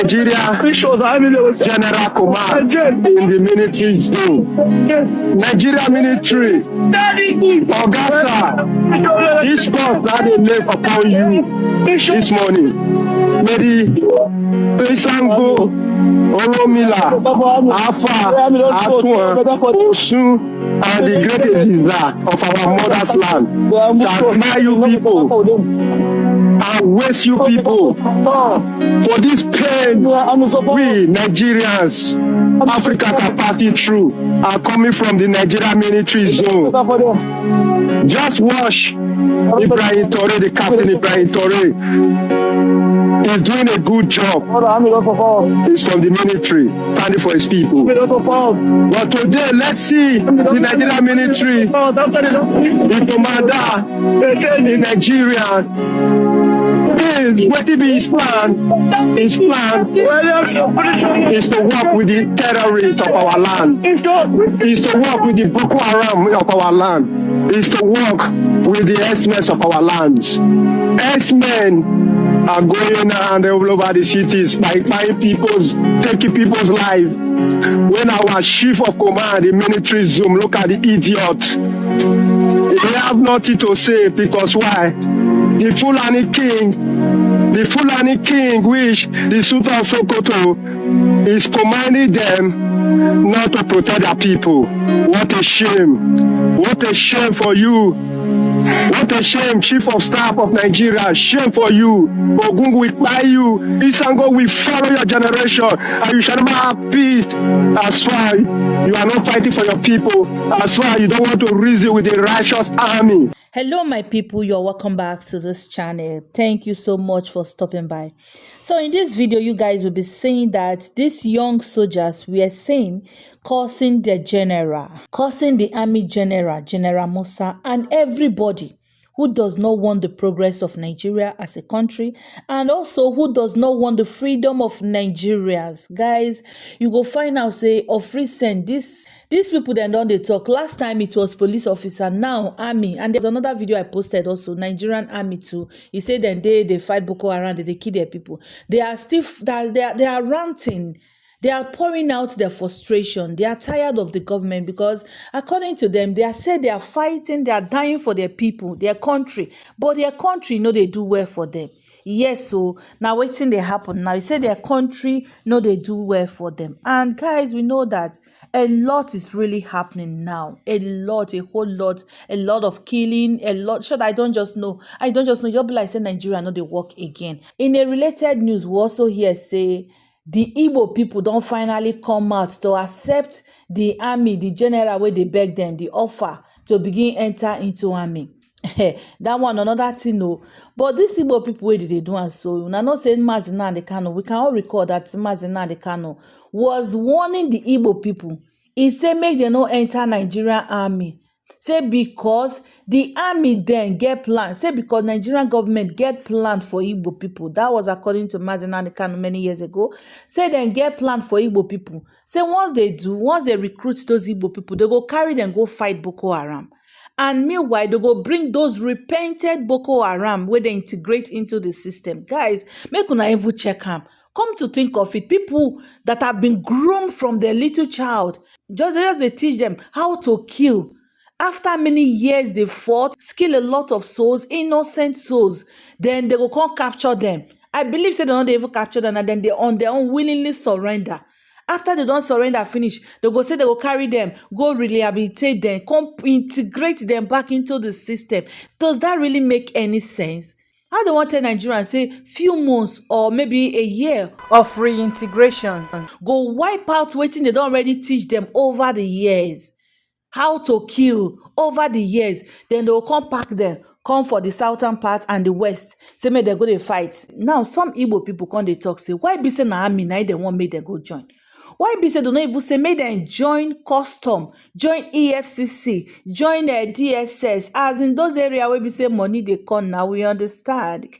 Nigeria General Command in the military zone. Nigeria military, Augusta, this cause that they lay upon you this morning. Mary, Pesango, Oromila, Afa, Atuan, Osun, and the greatest Iza of our mother's land that deny you people and waste you people for this pain we Nigerians, Africa are passing through are coming from the Nigeria military zone. Just watch Ibrahim Torre, the Captain Ibrahim Torre. He's doing a good job. He's from the military, standing for his people. But today, let's see the Nigerian military, the commander, the Nigerian. What will be his plan? His plan is to work with the terrorists of our land. Is to work with the Boko Haram of our land. Is to work with the S-men of our lands. S-men are going around all over the cities by buying people's, taking people's lives. When our chief of command, the military zoom, look at the idiot. They have nothing to say because why? The Fulani king, which the Sultan of Sokoto is commanding them not to protect their people. What a shame. What a shame for you. What a shame, Chief of Staff of Nigeria. Shame for you. Ogun will buy you. Isango will follow your generation. And you shall never have peace. As far you are not fighting for your people. As far you don't want to reason with the righteous army. Hello my people, you're welcome back to this channel. Thank you so much for stopping by. So in this video you guys will be saying that these young soldiers we are saying causing the army general, General Musa, and everybody who does not want the progress of Nigeria as a country, and also who does not want the freedom of Nigerians. Guys, you go find out say of recent these people then don't they talk. Last time it was police officer, now army, and there's another video I posted also, Nigerian army too. He said then they fight Boko Haram, they kill their people. They are still they are ranting. They are pouring out their frustration. They are tired of the government because, according to them, they are said they are fighting, they are dying for their people, their country. But their country, they do well for them. Yes, so now waiting they happen. Now, you say their country, they do well for them. And guys, we know that a lot is really happening now. A whole lot, a lot of killing, a lot. Sure, I don't just know. Just be like say Nigeria, know they work again. In a related news, we also hear say, the Igbo people don't finally come out to accept the army, the general where they beg them, the offer to begin enter into army. That one, another thing, no. But these Igbo people, where did they do? And so, I'm not saying Mazina and the Kano. We can all recall that Mazina and the Kano was warning the Igbo people. He said, make them not enter Nigerian army. Say because the army then get planned. Say because Nigerian government get planned for Igbo people. That was according to Mazina Kanu many years ago. Say then get planned for Igbo people. Say once they recruit those Igbo people, they go carry them go fight Boko Haram. And meanwhile, they go bring those repented Boko Haram where they integrate into the system. Guys, make una even check them. Come to think of it, people that have been groomed from their little child, just they teach them how to kill. After many years, they fought, kill a lot of souls, innocent souls. Then they will come capture them. I believe they don't even capture them, and then they on their own willingly surrender. After they don't surrender, finish, they go say they will carry them, go rehabilitate them, come integrate them back into the system. Does that really make any sense? How do want to Nigerians say few months or maybe a year of reintegration go wipe out waiting they don't already teach them over the years? How to kill over the years, then they will come back them, come for the southern part and the west. Say may they go to fight. Now some Igbo people come they talk say why be say na army na they want make them go join? Why be say don't even say make them join custom, join EFCC, join DSS, as in those areas where we say money they come now. We understand.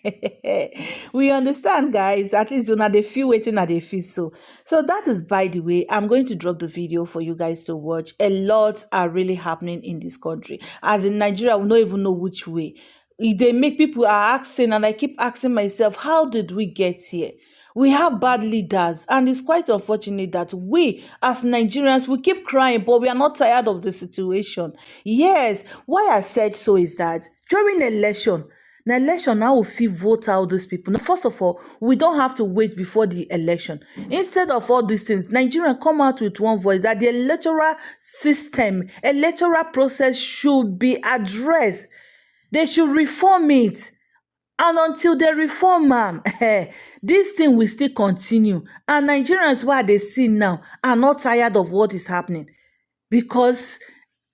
We understand, guys. At least not they feel waiting at they feel so. So that is by the way. I'm going to drop the video for you guys to watch. A lot are really happening in this country. As in Nigeria, we don't even know which way. They make people are asking, and I keep asking myself, how did we get here? We have bad leaders, and it's quite unfortunate that we, as Nigerians, we keep crying, but we are not tired of the situation. Yes, why I said so is that during election, now we fit vote out these people. Now, first of all, we don't have to wait before the election. Instead of all these things, Nigerians come out with one voice that the electoral system, electoral process should be addressed. They should reform it. And until they reform am, this thing will still continue. And Nigerians, what they see now, are not tired of what is happening because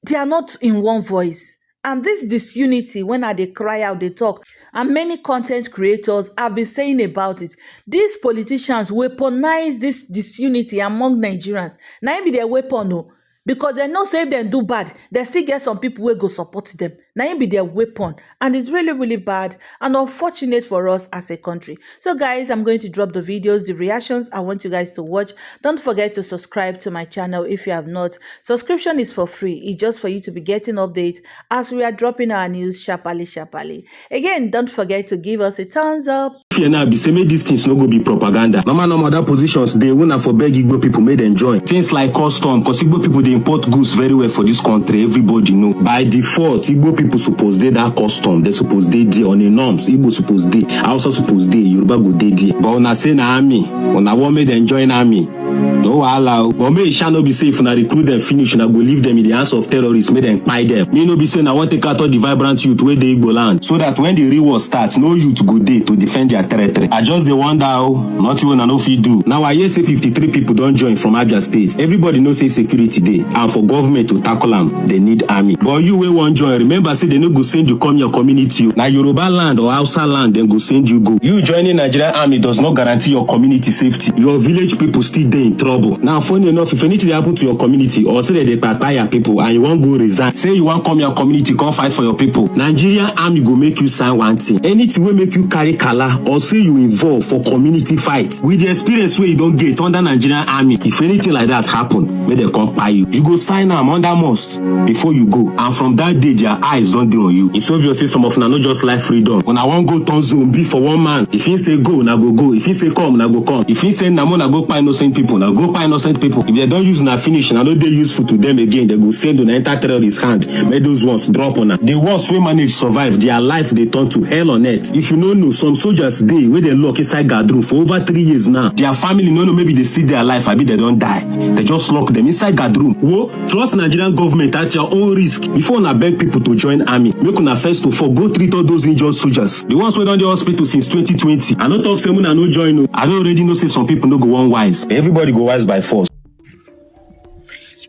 they are not in one voice. And this disunity, when they cry out, they talk, and many content creators have been saying about it. These politicians weaponize this disunity among Nigerians. Now, be their weapon, no. Because they know say if they do bad, they still get some people who go support them. Now it be their weapon. And it's really, really bad and unfortunate for us as a country. So guys, I'm going to drop the videos, the reactions I want you guys to watch. Don't forget to subscribe to my channel if you have not. Subscription is for free. It's just for you to be getting updates as we are dropping our news sharply. Again, don't forget to give us a thumbs up. Fear now be say make these things no go be propaganda. No other positions they wanna for beg Igbo people made enjoy. Things like custom, because Igbo people they import goods very well for this country. Everybody know. By default, Igbo people suppose they that custom. They suppose they on the norms. Igbo suppose they. I also suppose they. Yoruba go they. But when I say na army, when I want made enjoy an army, no allow. But may it shall not be safe when I recruit them finish and I go leave them in the hands of terrorists, make them buy them. Me no be saying I want to take out all the vibrant youth where they Igbo land, so that when the real war starts, no youth go there to defend their territory. I just they wonder how not even I know if you do. Now I hear say 53 people don't join from Abia State. Everybody knows say security day, and for government to tackle them, they need army. But you will want join. Remember, say they no go send you come your community. Now Yoruba land or Hausa land, then go send you go. You joining Nigerian army does not guarantee your community safety. Your village people still there in trouble. Now, funny enough, if anything happen to your community or say that they prepare your people and you won't go resign, say you want come your community, come fight for your people. Nigerian army go make you sign one thing. Anything will make you carry color or say you involve for community fight. With the experience where you don't get under Nigerian army, if anything like that happen, may they come by you. You go sign them under must before you go. And from that day, their eyes don't do on you. It's obvious say some of them not just like freedom. When I want go turn zombie for one man, if he say go, now go go. If he say come, now go come. If he say namo, now go by innocent people, now go by innocent people. If they don't use na finish, now they useful to them again, they go send on enter terrorist hand. Make those ones drop on her. The ones we manage survive, their life they turn to hell on earth. If you don't know, some soldiers day where they lock inside guard room for over 3 years now. Their family no know maybe they still their life, maybe they don't die. They just lock them inside guard room. Whoa, trust Nigerian government at your own risk. Before una beg people to join army, make una first to fall go treat all those injured soldiers. The ones who on the hospital since 2020. I don't talk someone I no join. No. I don't already know say some people no go one wise. Everybody go wise by force.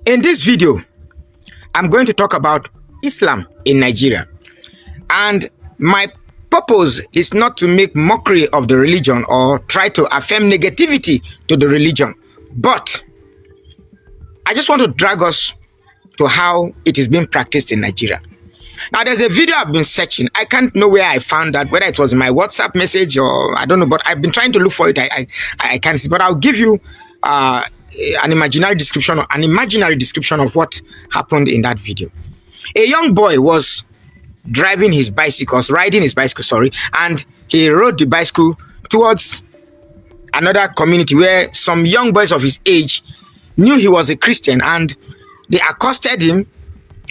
In this video, I'm going to talk about Islam in Nigeria. And my purpose is not to make mockery of the religion or try to affirm negativity to the religion. But I just want to drag us to how it is being practiced in Nigeria. Now, there's a video I've been searching. I can't know where I found that, whether it was in my WhatsApp message or I don't know, but I've been trying to look for it. I can't see, but I'll give you an imaginary description of what happened in that video. A young boy was riding his bicycle, and he rode the bicycle towards another community where some young boys of his age knew he was a Christian, and they accosted him.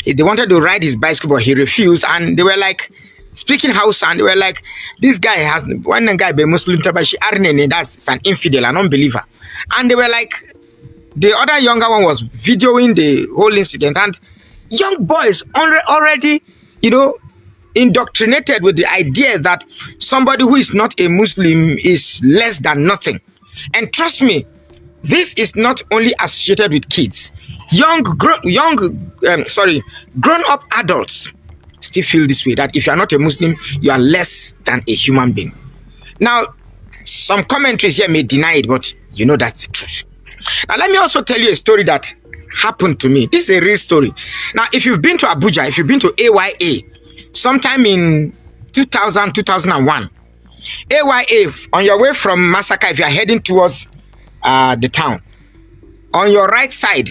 They wanted to ride his bicycle, but he refused, and they were like speaking Hausa, and they were like, this guy has one guy be Muslim, that's an infidel, an unbeliever. And they were like, the other younger one was videoing the whole incident, and young boys already, indoctrinated with the idea that somebody who is not a Muslim is less than nothing. And trust me, this is not only associated with kids. Grown-up adults still feel this way, that if you are not a Muslim, you are less than a human being. Now, some commentaries here may deny it, but you know that's the truth. Now, let me also tell you a story that happened to me. This is a real story. Now, if you've been to Abuja, if you've been to AYA, sometime in 2001, AYA, on your way from Masaka, if you are heading towards the town, on your right side,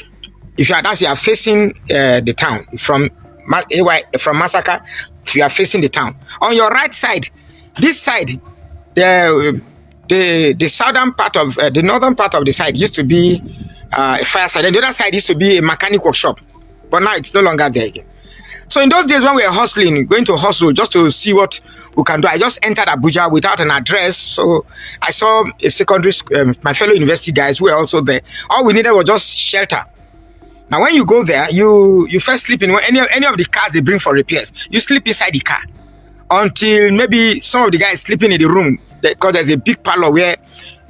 if you are facing the town from Masaka, if you are facing the town, on your right side, this side, the southern part of the northern part of the site used to be a fire site, and the other side used to be a mechanic workshop, but now it's no longer there again. So in those days when we were hustling, going to hustle just to see what we can do, I just entered Abuja without an address. So I saw a secondary school, my fellow university guys who were also there. All we needed was just shelter. Now when you go there, you first sleep in any of the cars they bring for repairs. You sleep inside the car until maybe some of the guys sleeping in the room, because there's a big parlor where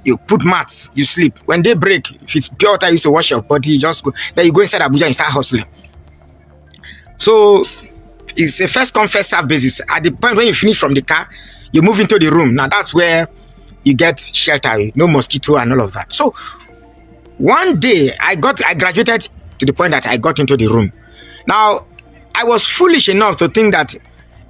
you put mats, you sleep. When they break, if it's pure water, you used to wash your body, you just go. Then you go inside Abuja and start hustling. So it's a first come, first serve basis. At the point when you finish from the car, you move into the room. Now that's where you get shelter, no mosquito and all of that. So one day I graduated to the point that I got into the room. Now I was foolish enough to think that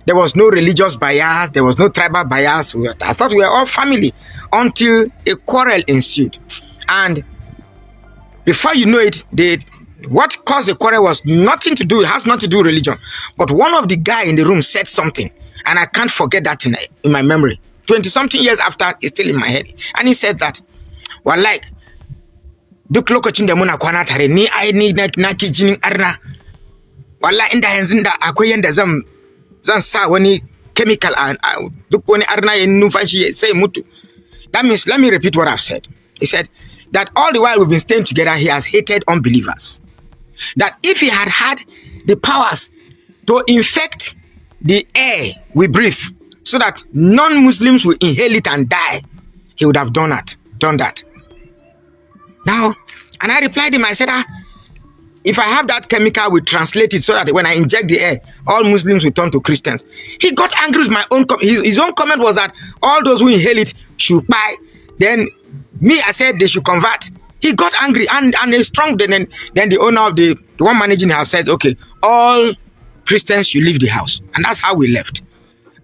there was no religious bias, there was no tribal bias. I thought we were all family until a quarrel ensued. And before you know it, what caused the quarrel was has nothing to do with religion. But one of the guy in the room said something, and I can't forget that in my memory. 20-something years after, it's still in my head. And he said that, well, like, duk lokacin da muna kwana tare ni ai ni na kijinin arna. Wallahi inda yanzu da akwai yanda zan sa wani chemical duk wani arna ya numfashi sai mutu. That means, let me repeat what I've said. He said that all the while we've been staying together, he has hated unbelievers. That if he had had the powers to infect the air we breathe so that non-Muslims will inhale it and die, he would have done that. Now, and I replied him, I said, if I have that chemical, we translate it so that when I inject the air, all Muslims will turn to Christians. He got angry with my own comment. His own comment was that all those who inhale it should buy. Then me, I said they should convert. He got angry and a strong. Then the owner of the one managing the house said, okay, all Christians should leave the house. And that's how we left.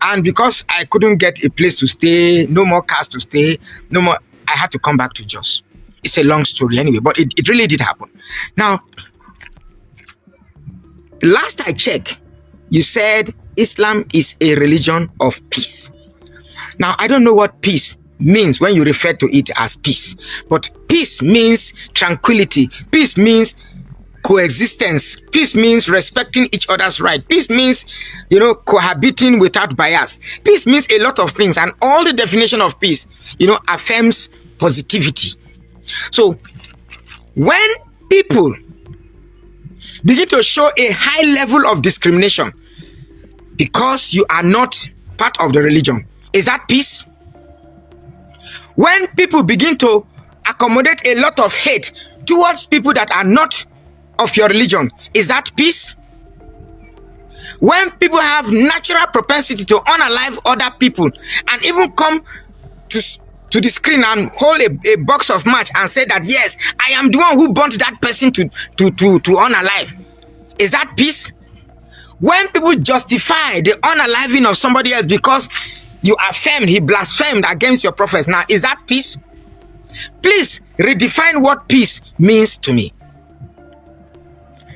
And because I couldn't get a place to stay, no more cars to stay, no more, I had to come back to Jos. It's a long story anyway, but it really did happen. Now, last I checked, you said Islam is a religion of peace. Now, I don't know what peace means when you refer to it as peace, but peace means tranquility. Peace means coexistence. Peace means respecting each other's right. Peace means, cohabiting without bias. Peace means a lot of things, and all the definition of peace, affirms positivity. So when people begin to show a high level of discrimination because you are not part of the religion, is that peace? When people begin to accommodate a lot of hate towards people that are not of your religion, is that peace? When people have natural propensity to unalive other people and even come to the screen and hold a box of match and say that, yes, I am the one who burnt that person to unalive, is that peace? When people justify the unaliving of somebody else because you affirmed he blasphemed against your prophets, now is that peace? Please redefine what peace means to me.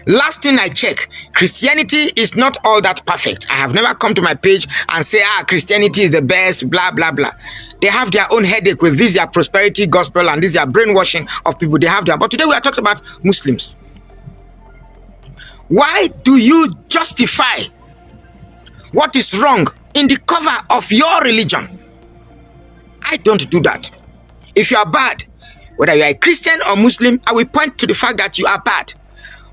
Last thing I check, Christianity is not all that perfect. I have never come to my page and say, Christianity is the best, blah, blah, blah. They have their own headache with this, their prosperity gospel, and this, their brainwashing of people. They have their, but today we are talking about Muslims. Why do you justify what is wrong in the cover of your religion? I don't do that. If you are bad, whether you are a Christian or Muslim, I will point to the fact that you are bad.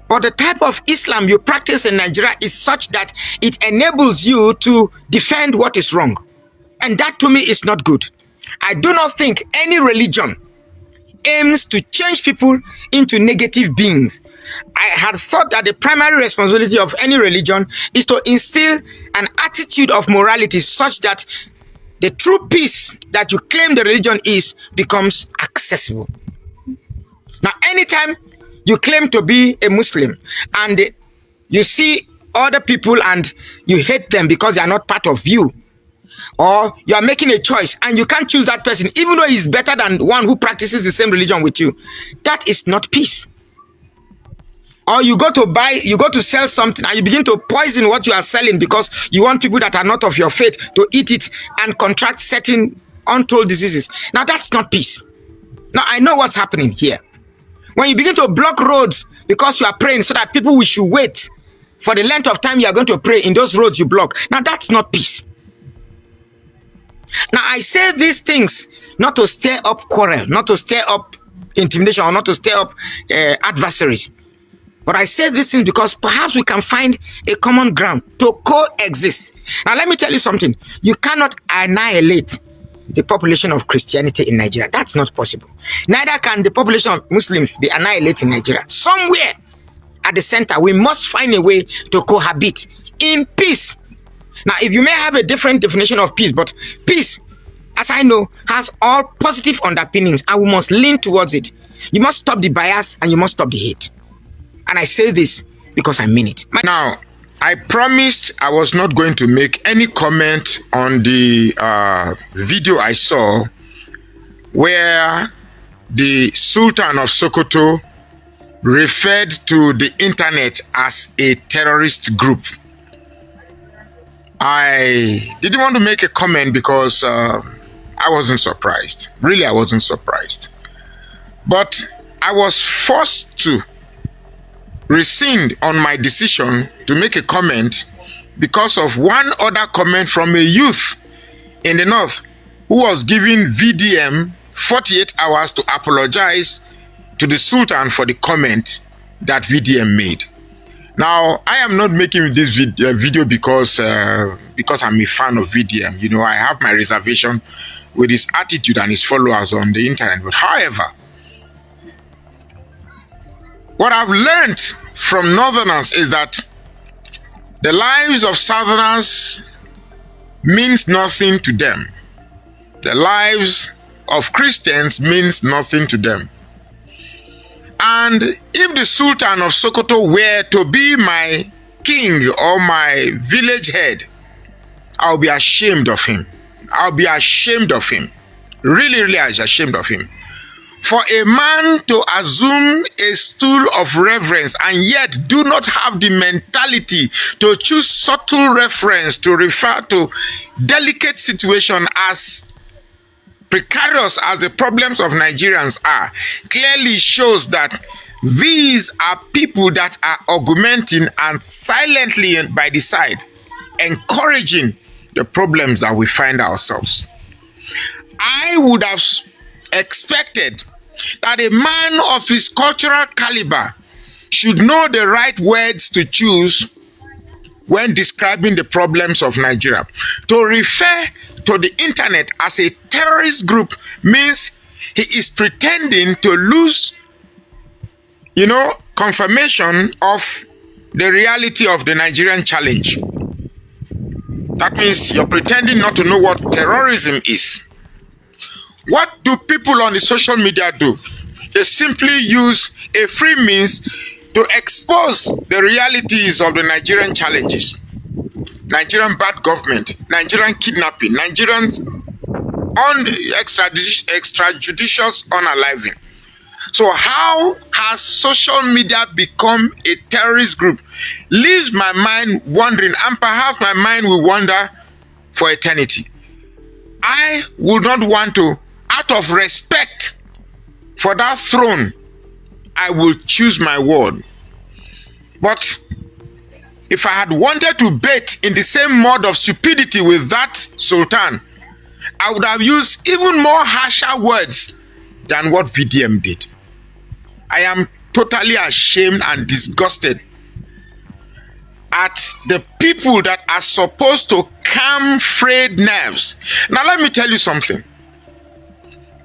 But the type of Islam you practice in Nigeria is such that it enables you to defend what is wrong. And that to me is not good. I do not think any religion aims to change people into negative beings. I had thought that the primary responsibility of any religion is to instill an attitude of morality such that the true peace that you claim the religion is becomes accessible. Now, anytime you claim to be a Muslim and you see other people and you hate them because they are not part of you, or you are making a choice and you can't choose that person even though he's better than one who practices the same religion with you, that is not peace. Or you go to sell something and you begin to poison what you are selling because you want people that are not of your faith to eat it and contract certain untold diseases. Now that's not peace. Now I know what's happening here. When you begin to block roads because you are praying so that people should wait for the length of time you are going to pray in those roads you block. Now that's not peace. Now I say these things not to stir up quarrel, not to stir up intimidation, or not to stir up adversaries. But I say these things because perhaps we can find a common ground to coexist. Now let me tell you something. You cannot annihilate the population of Christianity in Nigeria. That's not possible. Neither can the population of Muslims be annihilated in Nigeria. Somewhere at the center, we must find a way to cohabit in peace. Now, if you may have a different definition of peace, but peace, as I know, has all positive underpinnings, and we must lean towards it. You must stop the bias and you must stop the hate. And I say this because I mean it. Now, I promised I was not going to make any comment on the video I saw where the Sultan of Sokoto referred to the internet as a terrorist group. I didn't want to make a comment because I wasn't surprised. Really, I wasn't surprised. But I was forced to rescind on my decision to make a comment because of one other comment from a youth in the north who was giving VDM 48 hours to apologize to the Sultan for the comment that VDM made. Now, I am not making this video because I'm a fan of VDM. You know, I have my reservation with his attitude and his followers on the internet. But however, what I've learned from Northerners is that the lives of Southerners means nothing to them. The lives of Christians means nothing to them. And if the Sultan of Sokoto were to be my king or my village head, I'll be ashamed of him. I'll be ashamed of him. Really, really ashamed of him. For a man to assume a stool of reverence and yet do not have the mentality to choose subtle reference to refer to delicate situation as precarious as the problems of Nigerians are, clearly shows that these are people that are augmenting and silently and by the side encouraging the problems that we find ourselves. I would have expected that a man of his cultural caliber should know the right words to choose when describing the problems of Nigeria. To refer to the internet as a terrorist group means he is pretending to lose, confirmation of the reality of the Nigerian challenge. That means you're pretending not to know what terrorism is. What do people on the social media do? They simply use a free means to expose the realities of the Nigerian challenges. Nigerian bad government, Nigerian kidnapping, Nigerians extrajudicious unaliving. So how has social media become a terrorist group? Leaves my mind wondering, and perhaps my mind will wander for eternity. I would not want to, out of respect for that throne, I will choose my word. But if I had wanted to bait in the same mode of stupidity with that Sultan, I would have used even more harsher words than what VDM did. I am totally ashamed and disgusted at the people that are supposed to calm frayed nerves. Now let me tell you something.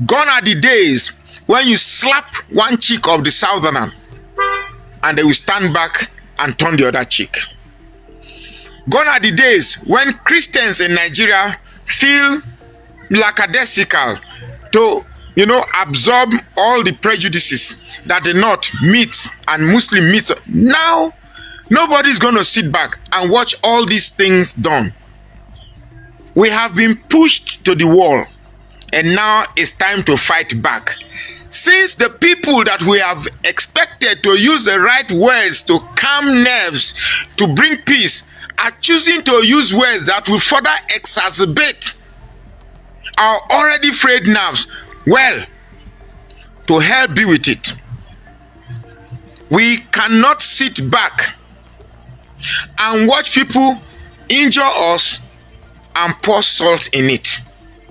Gone are the days when you slap one cheek of the Southerner and they will stand back and turn the other cheek. Gone are the days when Christians in Nigeria feel lackadaisical to, absorb all the prejudices that the North meets and Muslim meets. Now, nobody's going to sit back and watch all these things done. We have been pushed to the wall, and now it's time to fight back. Since the people that we have expected to use the right words to calm nerves, to bring peace, are choosing to use words that will further exacerbate our already frayed nerves. Well, to hell be with it. We cannot sit back and watch people injure us and pour salt in it.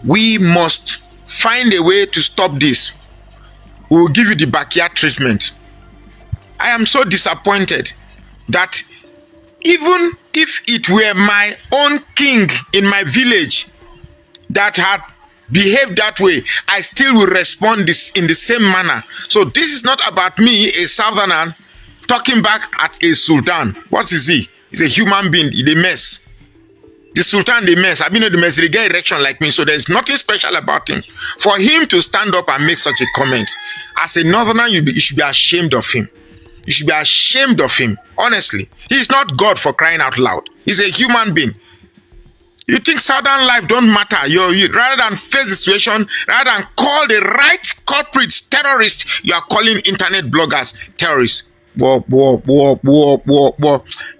We must find a way to stop this. We will give you the backyard treatment. I am so disappointed that even if it were my own king in my village that had behaved that way, I still will respond this in the same manner. So this is not about me, a southerner, talking back at a sultan. What is he? He's a human being. He's a mess. The sultan, the mess. I've been in the mess. They get erection like me, so there's nothing special about him. For him to stand up and make such a comment, as a northerner, you should be ashamed of him. You should be ashamed of him. Honestly, he's not God for crying out loud. He's a human being. You think southern life don't matter? You rather than face the situation, rather than call the right culprits terrorists, you are calling internet bloggers terrorists.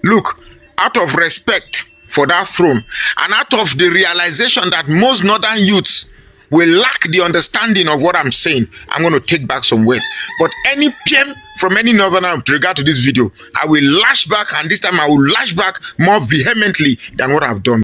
Look, out of respect for that throne and out of the realization that most northern youths will lack the understanding of what I'm saying, I'm going to take back some words. But any PM from any northerner with regard to this video, I will lash back, and this time I will lash back more vehemently than what I've done.